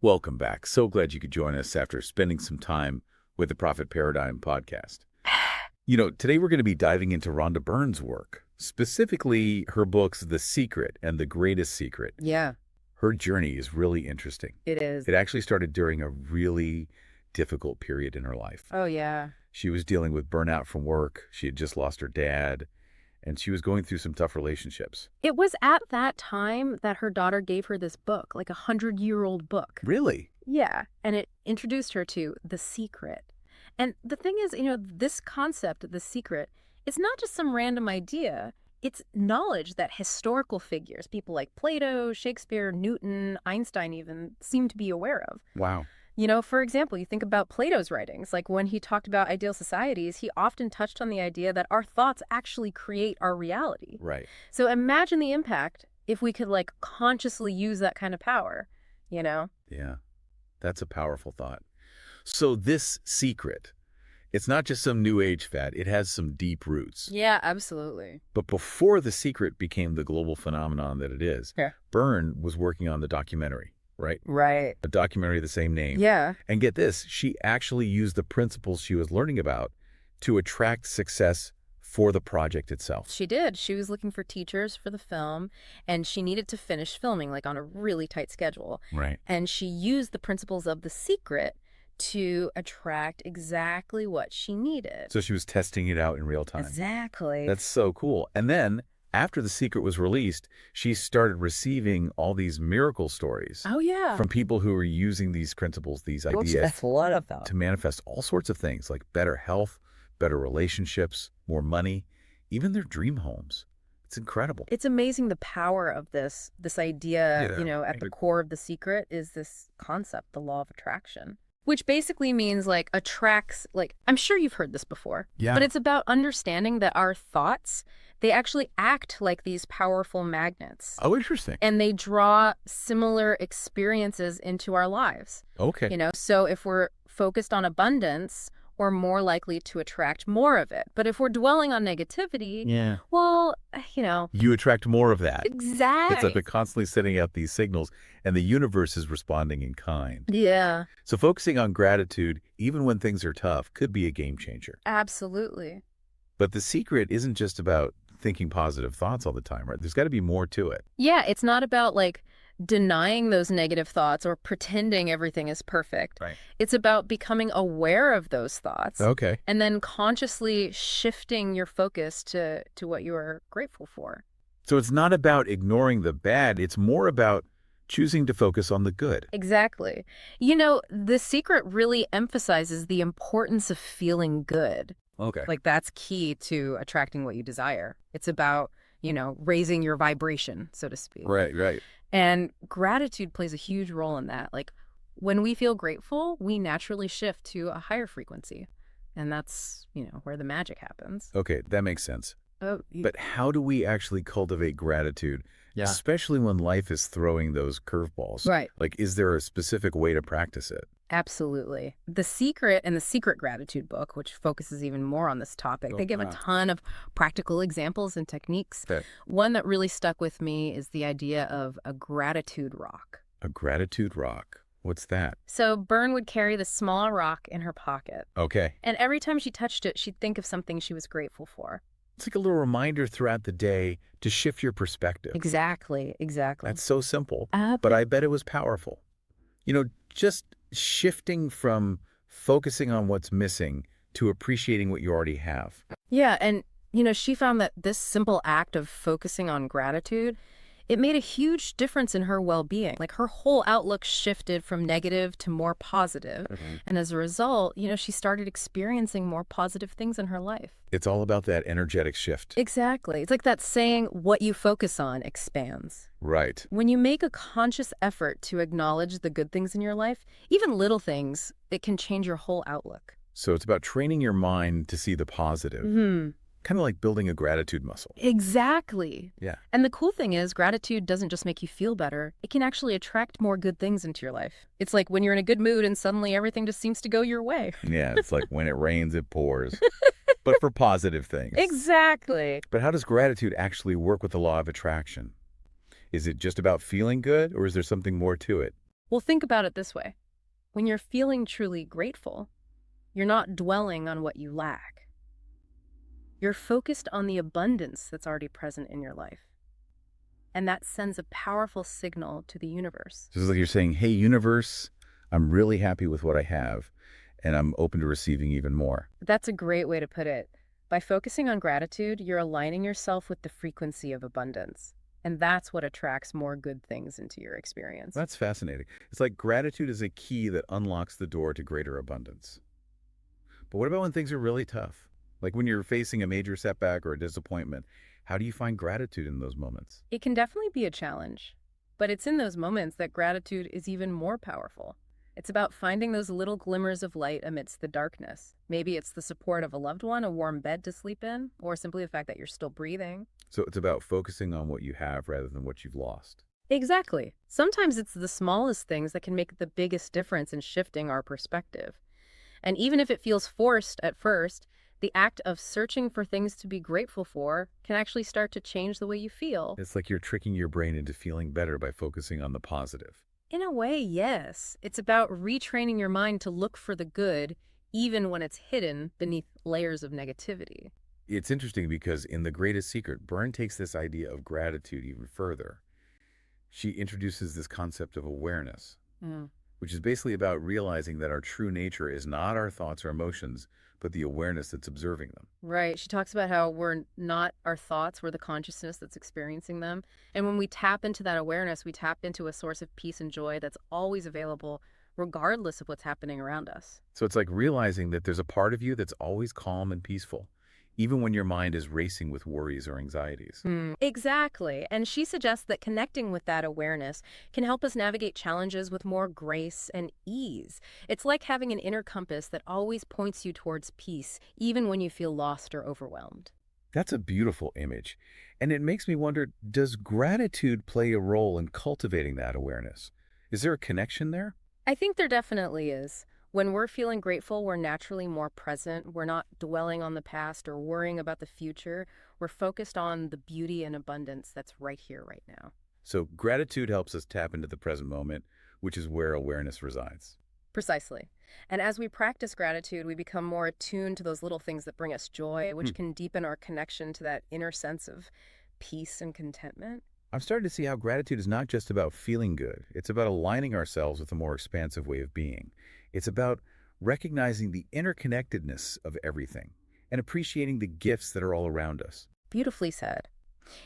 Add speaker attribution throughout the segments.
Speaker 1: Welcome back. So glad you could join us after spending some time with the Profit Paradigm podcast. Today we're going to be diving into Rhonda Byrne's work, specifically her books, The Secret and The Greatest Secret.
Speaker 2: Yeah,
Speaker 1: Her journey is really interesting.
Speaker 2: it is.
Speaker 1: It actually started during a really difficult period in her life.
Speaker 2: Oh, yeah.
Speaker 1: She was dealing with burnout from work. She had just lost her dad, and she was going through some tough relationships.
Speaker 2: It was at that time that her daughter gave her this book, like 100-year-old book.
Speaker 1: Really?
Speaker 2: Yeah, and it introduced her to The Secret. And the thing is, this concept, The Secret, it's not just some random idea. It's knowledge that historical figures, people like Plato, Shakespeare, Newton, Einstein even, seem to be aware of.
Speaker 1: Wow.
Speaker 2: For example, you think about Plato's writings, like when he talked about ideal societies, he often touched on the idea that our thoughts actually create our reality.
Speaker 1: Right.
Speaker 2: So imagine the impact if we could consciously use that kind of power,
Speaker 1: Yeah, that's a powerful thought. So this secret, it's not just some new age fad. It has some deep roots.
Speaker 2: Yeah, absolutely.
Speaker 1: But before the secret became the global phenomenon that it is,
Speaker 2: Yeah.
Speaker 1: Byrne was working on the documentary, right?
Speaker 2: Right.
Speaker 1: A documentary of the same name.
Speaker 2: Yeah.
Speaker 1: And get this, she actually used the principles she was learning about to attract success for the project itself.
Speaker 2: She did. She was looking for teachers for the film, and she needed to finish filming on a really tight schedule.
Speaker 1: Right.
Speaker 2: And she used the principles of The Secret to attract exactly what she needed.
Speaker 1: So she was testing it out in real time.
Speaker 2: Exactly.
Speaker 1: That's so cool. And then after The Secret was released, she started receiving all these miracle stories
Speaker 2: Oh, yeah.
Speaker 1: from people who were using these principles, these ideas
Speaker 2: That's a lot of them.
Speaker 1: to manifest all sorts of things like better health, better relationships, more money, even their dream homes. It's incredible.
Speaker 2: It's amazing the power of this idea,
Speaker 1: Yeah,
Speaker 2: at
Speaker 1: I
Speaker 2: the
Speaker 1: agree.
Speaker 2: core of The Secret is this concept, the law of attraction, which basically means attracts, I'm sure you've heard this before.
Speaker 1: Yeah.
Speaker 2: But it's about understanding that our thoughts, they actually act like these powerful magnets.
Speaker 1: Oh, interesting.
Speaker 2: And they draw similar experiences into our lives.
Speaker 1: Okay.
Speaker 2: So if we're focused on abundance, we're more likely to attract more of it. But if we're dwelling on negativity,
Speaker 1: Yeah.
Speaker 2: well,
Speaker 1: You attract more of that.
Speaker 2: exactly.
Speaker 1: It's like they're constantly sending out these signals, and the universe is responding in kind.
Speaker 2: Yeah,
Speaker 1: So focusing on gratitude, even when things are tough, could be a game changer.
Speaker 2: absolutely.
Speaker 1: But the secret isn't just about thinking positive thoughts all the time, right? There's got to be more to it.
Speaker 2: Yeah, it's not about denying those negative thoughts or pretending everything is perfect.
Speaker 1: Right.
Speaker 2: It's about becoming aware of those thoughts
Speaker 1: Okay.
Speaker 2: and then consciously shifting your focus to what you are grateful for.
Speaker 1: So it's not about ignoring the bad. It's more about choosing to focus on the good.
Speaker 2: Exactly. The Secret really emphasizes the importance of feeling good.
Speaker 1: Okay.
Speaker 2: That's key to attracting what you desire. It's about, raising your vibration, so to speak.
Speaker 1: Right.
Speaker 2: And gratitude plays a huge role in that. When we feel grateful, we naturally shift to a higher frequency. And that's, where the magic happens.
Speaker 1: Okay, that makes sense.
Speaker 2: Oh,
Speaker 1: But how do we actually cultivate gratitude,
Speaker 2: yeah.
Speaker 1: especially when life is throwing those curveballs?
Speaker 2: Right.
Speaker 1: Is there a specific way to practice it?
Speaker 2: Absolutely. The Secret and the Secret Gratitude book, which focuses even more on this topic, they give a
Speaker 1: wow.
Speaker 2: ton of practical examples and techniques.
Speaker 1: Okay.
Speaker 2: One that really stuck with me is the idea of a gratitude rock.
Speaker 1: A gratitude rock. What's that?
Speaker 2: So Byrne would carry this small rock in her pocket.
Speaker 1: Okay.
Speaker 2: And every time she touched it, she'd think of something she was grateful for.
Speaker 1: It's like a little reminder throughout the day to shift your perspective.
Speaker 2: Exactly.
Speaker 1: That's so simple,
Speaker 2: Uh,
Speaker 1: but I bet it was powerful. Just shifting from focusing on what's missing to appreciating what you already have.
Speaker 2: Yeah, and she found that this simple act of focusing on gratitude, it made a huge difference in her well-being. Her whole outlook shifted from negative to more positive. And as a result, she started experiencing more positive things in her life.
Speaker 1: It's all about that energetic shift.
Speaker 2: Exactly. It's like that saying, what you focus on expands.
Speaker 1: Right.
Speaker 2: When you make a conscious effort to acknowledge the good things in your life, even little things, it can change your whole outlook.
Speaker 1: So it's about training your mind to see the positive, kind of like building a gratitude muscle.
Speaker 2: Exactly.
Speaker 1: Yeah.
Speaker 2: And the cool thing is, gratitude doesn't just make you feel better. It can actually attract more good things into your life. It's like when you're in a good mood and suddenly everything just seems to go your way.
Speaker 1: Yeah, it's like when it rains, it pours, but for positive things.
Speaker 2: Exactly.
Speaker 1: But how does gratitude actually work with the law of attraction? Is it just about feeling good, or is there something more to it?
Speaker 2: Well, think about it this way. When you're feeling truly grateful, you're not dwelling on what you lack. You're focused on the abundance that's already present in your life. And that sends a powerful signal to the universe.
Speaker 1: So it's like you're saying, hey, universe, I'm really happy with what I have, and I'm open to receiving even more.
Speaker 2: That's a great way to put it. By focusing on gratitude, you're aligning yourself with the frequency of abundance. And that's what attracts more good things into your experience.
Speaker 1: That's fascinating. It's like gratitude is a key that unlocks the door to greater abundance. But what about when things are really tough? Like when you're facing a major setback or a disappointment, how do you find gratitude in those moments?
Speaker 2: It can definitely be a challenge, but it's in those moments that gratitude is even more powerful. It's about finding those little glimmers of light amidst the darkness. Maybe it's the support of a loved one, a warm bed to sleep in, or simply the fact that you're still breathing.
Speaker 1: So it's about focusing on what you have rather than what you've lost.
Speaker 2: Exactly. Sometimes it's the smallest things that can make the biggest difference in shifting our perspective. And even if it feels forced at first, the act of searching for things to be grateful for can actually start to change the way you feel.
Speaker 1: It's like you're tricking your brain into feeling better by focusing on the positive.
Speaker 2: In a way, yes. It's about retraining your mind to look for the good, even when it's hidden beneath layers of negativity.
Speaker 1: It's interesting because in The Greatest Secret, Byrne takes this idea of gratitude even further. She introduces this concept of awareness,
Speaker 2: Mm.
Speaker 1: which is basically about realizing that our true nature is not our thoughts or emotions, but the awareness that's observing them.
Speaker 2: Right. She talks about how we're not our thoughts, we're the consciousness that's experiencing them. And when we tap into that awareness, we tap into a source of peace and joy that's always available, regardless of what's happening around us.
Speaker 1: So it's like realizing that there's a part of you that's always calm and peaceful, even when your mind is racing with worries or anxieties.
Speaker 2: Exactly. And she suggests that connecting with that awareness can help us navigate challenges with more grace and ease. It's like having an inner compass that always points you towards peace, even when you feel lost or overwhelmed.
Speaker 1: That's a beautiful image. And it makes me wonder, does gratitude play a role in cultivating that awareness? Is there a connection there?
Speaker 2: I think there definitely is. When we're feeling grateful, we're naturally more present. We're not dwelling on the past or worrying about the future. We're focused on the beauty and abundance that's right here, right now.
Speaker 1: So gratitude helps us tap into the present moment, which is where awareness resides.
Speaker 2: Precisely. And as we practice gratitude, we become more attuned to those little things that bring us joy,
Speaker 1: Hmm.
Speaker 2: which can deepen our connection to that inner sense of peace and contentment.
Speaker 1: I'm starting to see how gratitude is not just about feeling good. It's about aligning ourselves with a more expansive way of being. It's about recognizing the interconnectedness of everything and appreciating the gifts that are all around us.
Speaker 2: Beautifully said.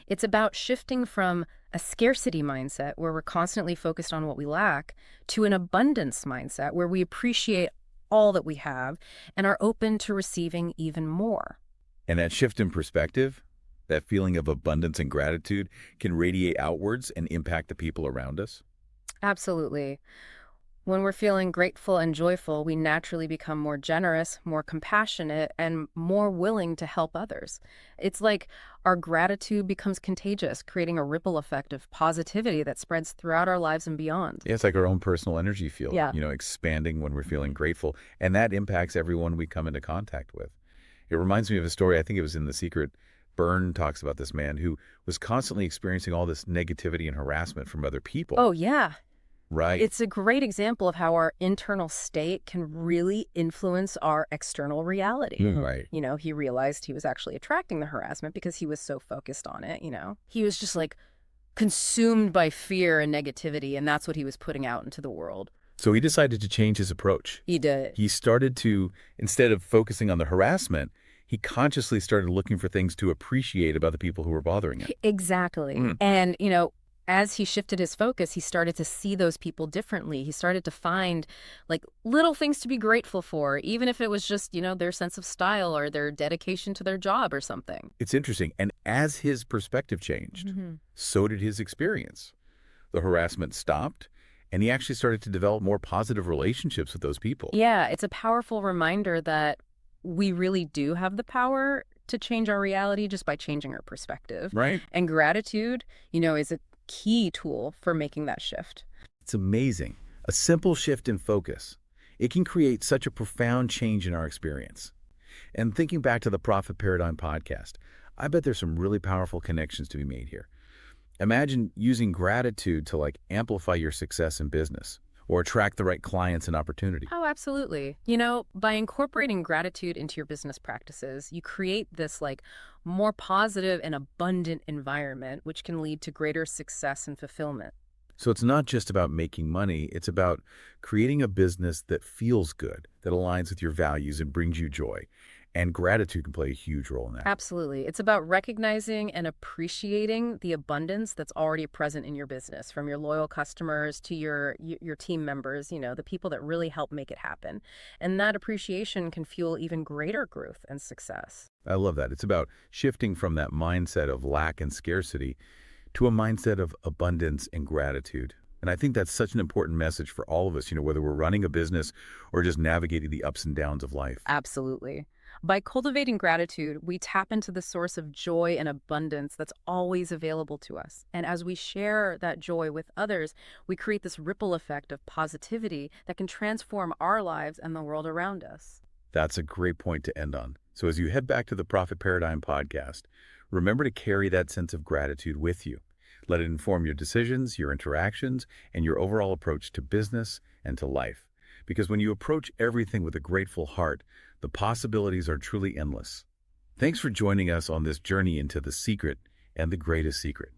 Speaker 2: It's about shifting from a scarcity mindset where we're constantly focused on what we lack to an abundance mindset where we appreciate all that we have and are open to receiving even more.
Speaker 1: And that shift in perspective, that feeling of abundance and gratitude can radiate outwards and impact the people around us.
Speaker 2: Absolutely. When we're feeling grateful and joyful, we naturally become more generous, more compassionate, and more willing to help others. It's like our gratitude becomes contagious, creating a ripple effect of positivity that spreads throughout our lives and beyond.
Speaker 1: Yeah, it's like our own personal energy field,
Speaker 2: Yeah.
Speaker 1: expanding when we're feeling grateful. And that impacts everyone we come into contact with. It reminds me of a story, I think it was in The Secret. Byrne talks about this man who was constantly experiencing all this negativity and harassment from other people.
Speaker 2: Oh, yeah.
Speaker 1: Right.
Speaker 2: It's a great example of how our internal state can really influence our external reality.
Speaker 1: Right.
Speaker 2: He realized he was actually attracting the harassment because he was so focused on it. He was just like consumed by fear and negativity, and that's what he was putting out into the world.
Speaker 1: So he decided to change his approach.
Speaker 2: He did.
Speaker 1: He started to, instead of focusing on the harassment, he consciously started looking for things to appreciate about the people who were bothering him.
Speaker 2: Exactly.
Speaker 1: Mm.
Speaker 2: And, as he shifted his focus, he started to see those people differently. He started to find like little things to be grateful for, even if it was just, their sense of style or their dedication to their job or something.
Speaker 1: It's interesting. And as his perspective changed,
Speaker 2: Mm-hmm.
Speaker 1: so did his experience. The harassment stopped, and he actually started to develop more positive relationships with those people.
Speaker 2: Yeah, it's a powerful reminder that we really do have the power to change our reality just by changing our perspective.
Speaker 1: Right?
Speaker 2: And gratitude, is a key tool for making that shift.
Speaker 1: It's amazing. A simple shift in focus. It can create such a profound change in our experience. And thinking back to the Profit Paradigm podcast, I bet there's some really powerful connections to be made here. Imagine using gratitude to amplify your success in business or attract the right clients and opportunity.
Speaker 2: Oh, absolutely. By incorporating gratitude into your business practices, you create this more positive and abundant environment, which can lead to greater success and fulfillment.
Speaker 1: So it's not just about making money, it's about creating a business that feels good, that aligns with your values and brings you joy. And gratitude can play a huge role in that.
Speaker 2: Absolutely. It's about recognizing and appreciating the abundance that's already present in your business, from your loyal customers to your team members, the people that really help make it happen. And that appreciation can fuel even greater growth and success.
Speaker 1: I love that. It's about shifting from that mindset of lack and scarcity to a mindset of abundance and gratitude. And I think that's such an important message for all of us, whether we're running a business or just navigating the ups and downs of life.
Speaker 2: Absolutely. By cultivating gratitude, we tap into the source of joy and abundance that's always available to us. And as we share that joy with others, we create this ripple effect of positivity that can transform our lives and the world around us.
Speaker 1: That's a great point to end on. So as you head back to the Profit Paradigm podcast, remember to carry that sense of gratitude with you. Let it inform your decisions, your interactions, and your overall approach to business and to life. Because when you approach everything with a grateful heart, the possibilities are truly endless. Thanks for joining us on this journey into the secret and the greatest secret.